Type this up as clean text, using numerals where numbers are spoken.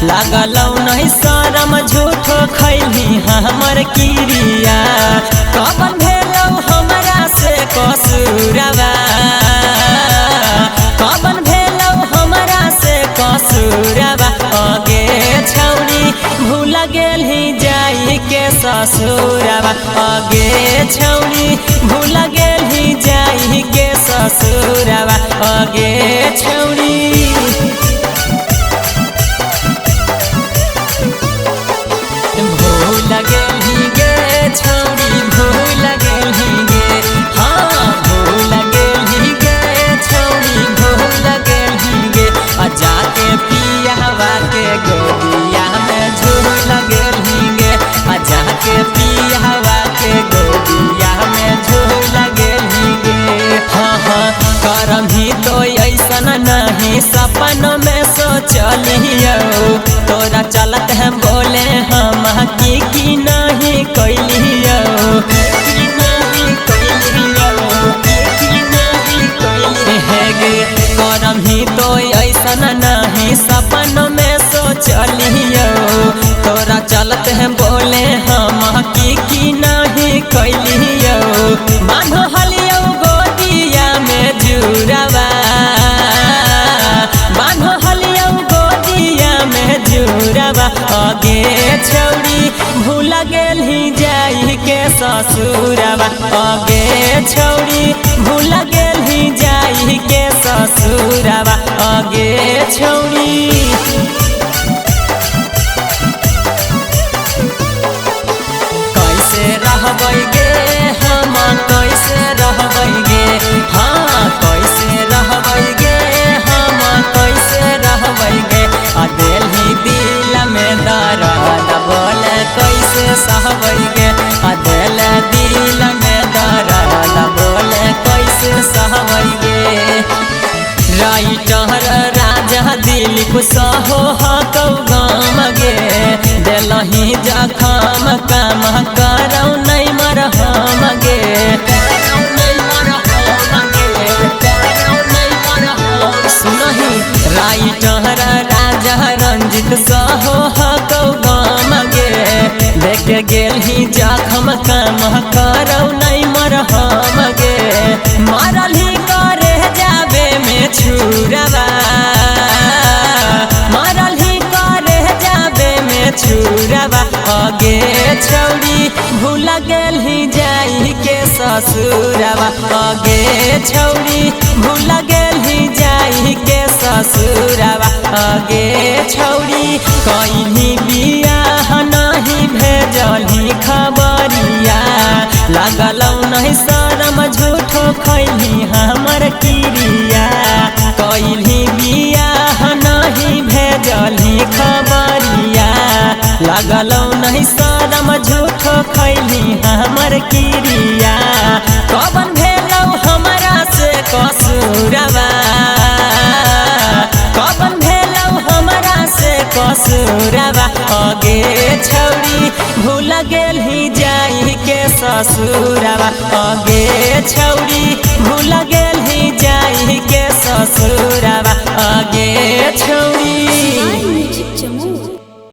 लागलौ नहीं शरम झूठो खैली हमर किरिया। कवन भेलौ हमरा से कसूरवा, कवन भेलौ हमरा से कसूरवा। आगे छौरी भूल गेलही जाई के ससुरवा, आगे छौरी भूल गेलही जाई के ससुरवा। आगे छौरी भूल गेलही गे छौरी, भूल गेलही गे, हाँ भूल गेलही गे छौरी, भूल गेलही गे। जाके पियावा के गोदिया में झूल गेलही गे, जाके पियावा के गोदिया में झूल गेलही गे। हाँ हाँ करम ही तो ऐसन नहीं सपनों में सोचलियो, तोरा चलत है बोले हम की नहीं कैलियो, करम ही तो ऐसन नहीं सपनों में सोचलियो, तोरा चलत है बोले हम की नहीं कैलियो। बांधो हलियो गोदिया में जुड़वा, बांधो हलियो गोदिया में जुड़वा। आगे छौरी भूल गेलही जाई के ससुरवा, आगे छौरी भूल गेलही जाई के ससुरवा। आगे छौरी कैसे रहबै गे हम, कैसे रहबै गे, हाँ कैसे रहबै गे हम, कैसे रहबै गे। दिल्ही दिल में दर्द बोले कैसे सहबै गे, दिल दिल में दर्द बोले कैसे सहबै गे। राइटर राजा दिलीप सहो हकौ गाम गे, दिलही जखम काम करौ नहीं मरहम गे। सुनही राइटर राजा रंजित सहो हकौ गाम गे, देख गेलही जखम काम करौ नहीं मरहम गे। मारलही करे जाबे में छुरवा, मारलही करे जाबे में छुरवा। आगे छौरी भूल गेलही जाई के ससुरवा, आगे छौरी भूल गेलही जाई के ससुरवा। आगे छौरी कैली बियाह नहीं भेजली खबरिया, लागलौ नहीं शरम झूठो खैली हमर किरिया। कैली बियाह नहीं भेजली खबरिया, लागलौ नहीं शरम झूठो खैली हमर किरिया। कवन भेलौ हमरा से कसूरवा, कवन भेलौ हमरा से कसूरवा। आगे छौरी भूल गेलही जाई के ससुरवा, आगे छौरी भूल गेलही जाई के ससुरवा। आगे छौरी